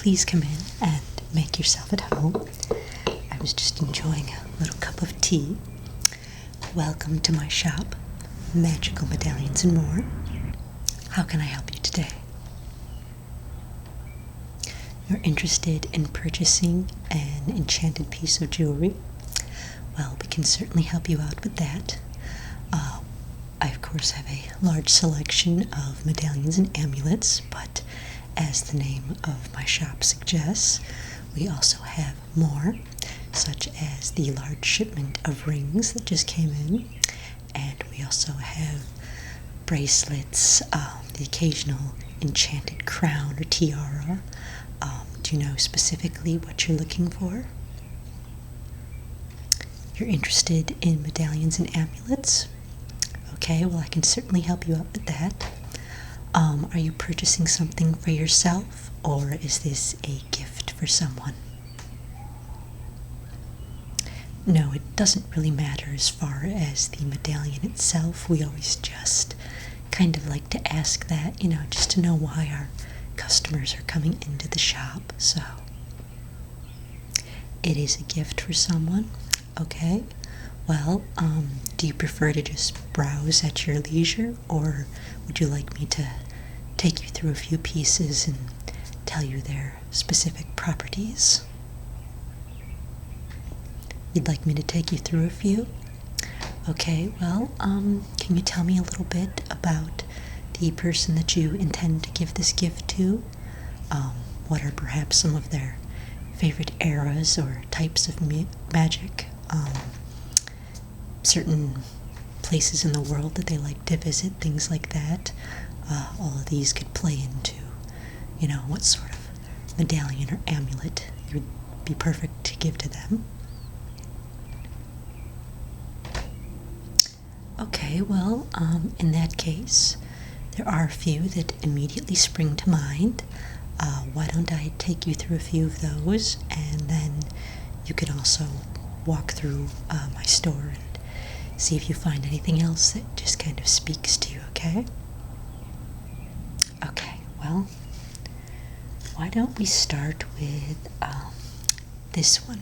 please come in and make yourself at home. I was just enjoying a little cup of tea. Welcome to my shop, Magical Medallions and More. How can I help you today? You're interested in purchasing an enchanted piece of jewelry? Well, we can certainly help you out with that. I, of course, have a large selection of medallions and amulets, but as the name of my shop suggests, we also have more, such as the large shipment of rings that just came in, and we also have bracelets, the occasional enchanted crown or tiara. Do you know specifically what you're looking for? You're interested in medallions and amulets? Okay, well, I can certainly help you out with that. Are you purchasing something for yourself, or is this a gift for someone? No, it doesn't really matter as far as the medallion itself. We always just kind of like to ask that, just to know why our customers are coming into the shop. So, it is a gift for someone. Okay, well, do you prefer to just browse at your leisure, or would you like me to take you through a few pieces and tell you their specific properties? You'd like me to take you through a few? Okay, well, can you tell me a little bit about the person that you intend to give this gift to? What are perhaps some of their favorite eras or types of magic? Certain places in the world that they like to visit, things like that. All of these could play into, what sort of medallion or amulet would be perfect to give to them. Okay, well, in that case, there are a few that immediately spring to mind. Why don't I take you through a few of those, and then you can also walk through my store and see if you find anything else that just kind of speaks to you, okay? Okay, well, why don't we start with this one.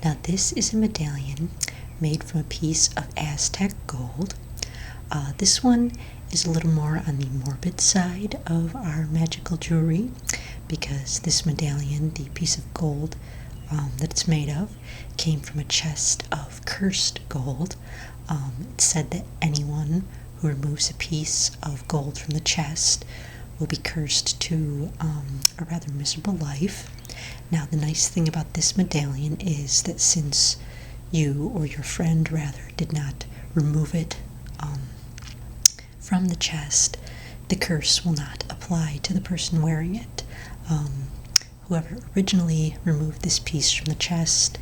Now, this is a medallion made from a piece of Aztec gold. This one is a little more on the morbid side of our magical jewelry, because this medallion, the piece of gold that it's made of, came from a chest of cursed gold. It's said that anyone who removes a piece of gold from the chest will be cursed to a rather miserable life. Now, the nice thing about this medallion is that since you, or your friend rather, did not remove it from the chest, the curse will not apply to the person wearing it. Whoever originally removed this piece from the chest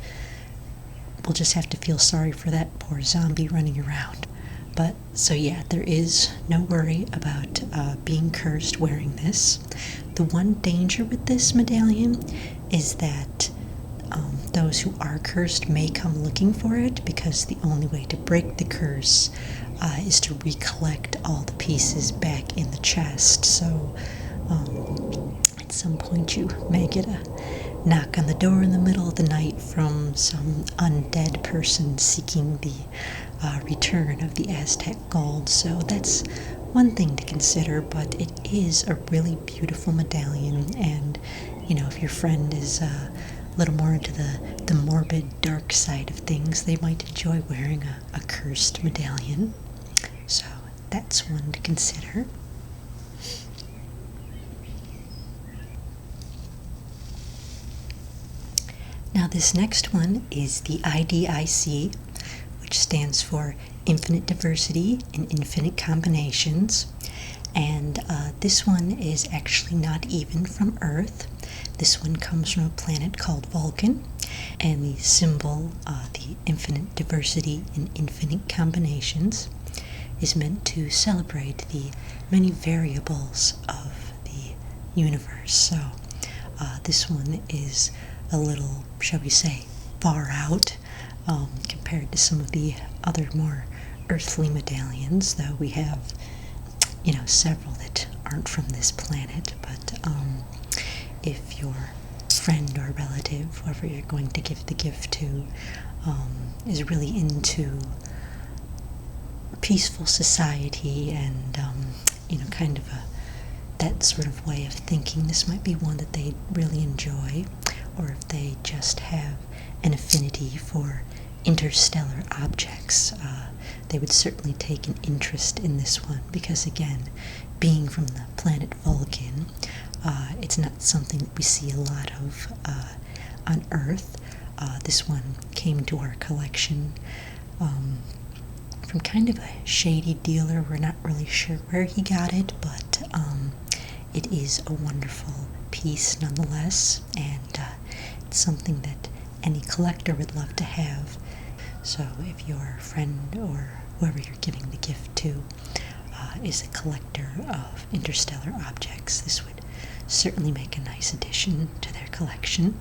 will just have to feel sorry for that poor zombie running around. But, so yeah, there is no worry about being cursed wearing this. The one danger with this medallion is that those who are cursed may come looking for it, because the only way to break the curse is to recollect all the pieces back in the chest. So at some point you may get a knock on the door in the middle of the night from some undead person seeking the return of the Aztec gold. So that's one thing to consider, but it is a really beautiful medallion, and if your friend is a little more into the morbid, dark side of things, they might enjoy wearing a cursed medallion. So that's one to consider. Now, this next one is the IDIC, which stands for Infinite Diversity and Infinite Combinations. And this one is actually not even from Earth. This one comes from a planet called Vulcan, and the symbol, the infinite diversity and infinite combinations, is meant to celebrate the many variables of the universe. So this one is a little, shall we say, far out compared to some of the other more earthly medallions, though we have several that aren't from this planet. But if your friend or relative, whoever you're going to give the gift to, is really into peaceful society and, kind of that sort of way of thinking, this might be one that they really enjoy. Or if they just have an affinity for interstellar objects, they would certainly take an interest in this one because, again, being from the planet Vulcan, it's not something that we see a lot of on Earth. This one came to our collection from kind of a shady dealer. We're not really sure where he got it, but it is a wonderful piece nonetheless, and it's something that any collector would love to have. So if your friend or whoever you're giving the gift to is a collector of interstellar objects, this would certainly make a nice addition to their collection.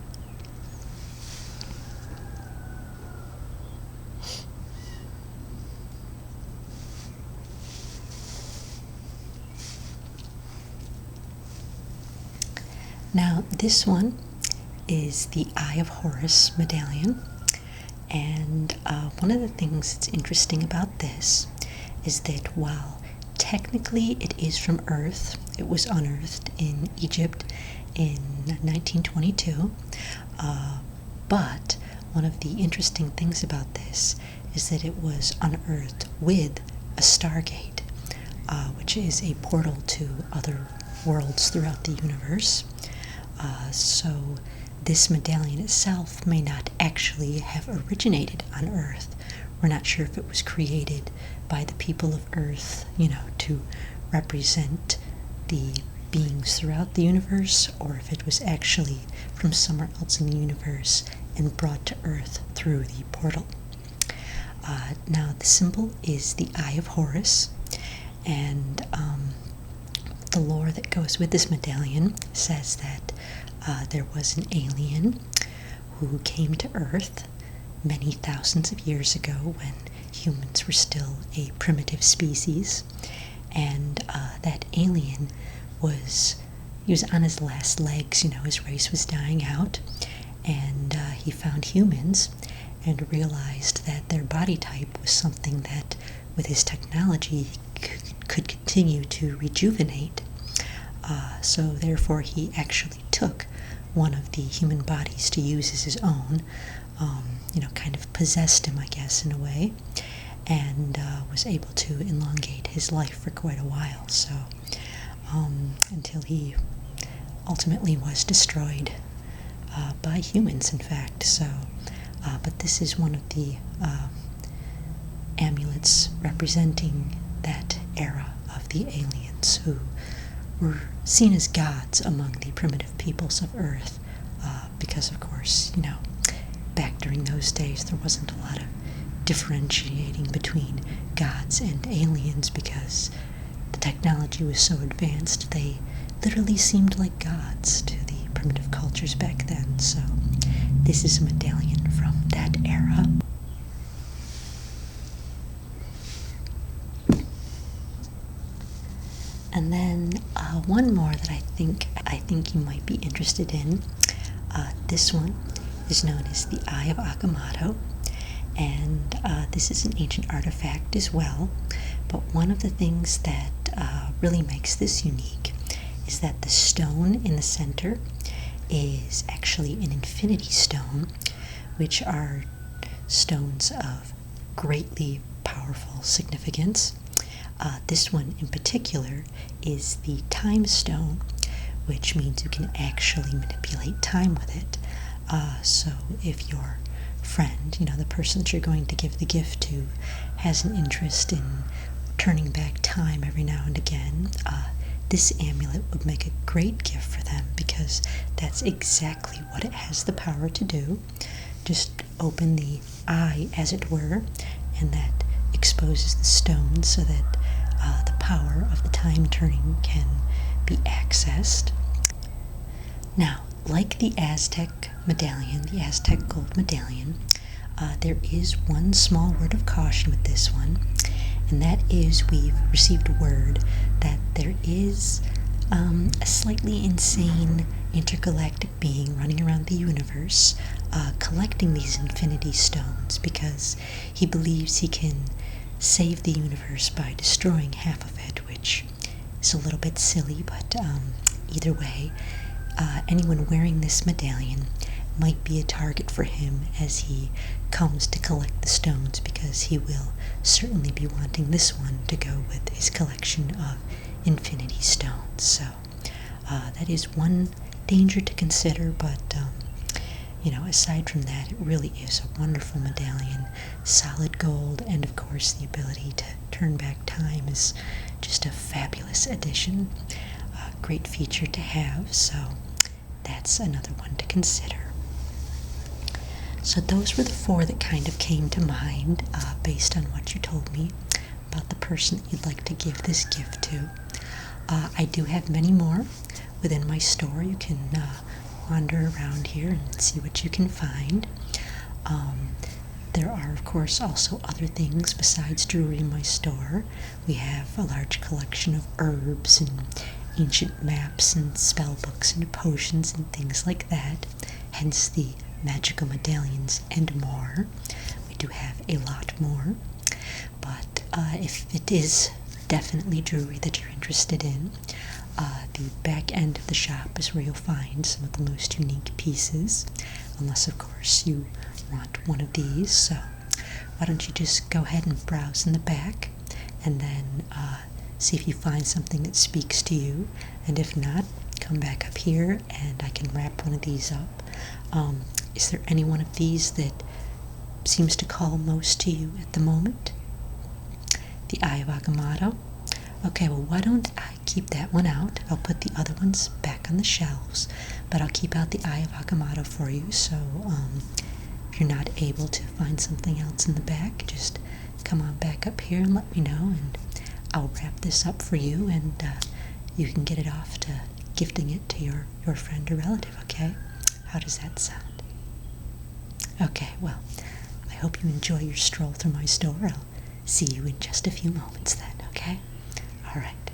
Now, this one is the Eye of Horus medallion, and one of the things that's interesting about this is that while technically it is from Earth, it was unearthed in Egypt in 1922, but one of the interesting things about this is that it was unearthed with a stargate, which is a portal to other worlds throughout the universe. So this medallion itself may not actually have originated on Earth. We're not sure if it was created by the people of Earth, to represent the beings throughout the universe, or if it was actually from somewhere else in the universe and brought to Earth through the portal. Now, the symbol is the Eye of Horus, and the lore that goes with this medallion says that there was an alien who came to Earth many thousands of years ago when humans were still a primitive species, and that alien he was on his last legs. His race was dying out, and he found humans and realized that their body type was something that, with his technology, could continue to rejuvenate. So therefore he actually took one of the human bodies to use as his own, kind of possessed him, I guess, in a way, and was able to elongate his life for quite a while, so until he ultimately was destroyed by humans, in fact. So, but this is one of the amulets representing that era of the aliens who were seen as gods among the primitive peoples of Earth, because, of course, back during those days there wasn't a lot of differentiating between gods and aliens because the technology was so advanced they literally seemed like gods to the primitive cultures back then. So this is a medallion from that era. And then one more that I think you might be interested in. This one is known as the Eye of Agamotto, and this is an ancient artifact as well. But one of the things that really makes this unique is that the stone in the center is actually an infinity stone, which are stones of greatly powerful significance. This one in particular is the time stone, which means you can actually manipulate time with it. So if your friend, the person that you're going to give the gift to, has an interest in turning back time every now and again, this amulet would make a great gift for them because that's exactly what it has the power to do. Just open the eye, as it were, and that exposes the stone so that the power of the time turning can be accessed. Now, like the Aztec medallion, the Aztec gold medallion, there is one small word of caution with this one, and that is we've received word that there is A slightly insane intergalactic being running around the universe, collecting these infinity stones because he believes he can save the universe by destroying half of it, which is a little bit silly, but either way, anyone wearing this medallion might be a target for him as he comes to collect the stones, because he will certainly be wanting this one to go with his collection of infinity stones. So that is one danger to consider, but aside from that, it really is a wonderful medallion. Solid gold, and of course the ability to turn back time is just a fabulous addition. A great feature to have, so that's another one to consider. So those were the four that kind of came to mind based on what you told me about the person that you'd like to give this gift to. I do have many more within my store. You can wander around here and see what you can find. There are, of course, also other things besides jewelry in my store. We have a large collection of herbs and ancient maps and spell books and potions and things like that, hence the magical medallions and more. We do have a lot more, but if it is definitely jewelry that you're interested in, the back end of the shop is where you'll find some of the most unique pieces, unless of course you want one of these. So why don't you just go ahead and browse in the back, and then see if you find something that speaks to you, and if not, come back up here and I can wrap one of these up. Is there any one of these that seems to call most to you at the moment? The Eye of Agamotto? Okay, well, why don't I keep that one out? I'll put the other ones back on the shelves, but I'll keep out the Eye of Agamotto for you, so if you're not able to find something else in the back, just come on back up here and let me know, and I'll wrap this up for you, and you can get it off to gifting it to your friend or relative, okay? How does that sound? Okay, well, I hope you enjoy your stroll through my store. I'll see you in just a few moments then, okay? All right.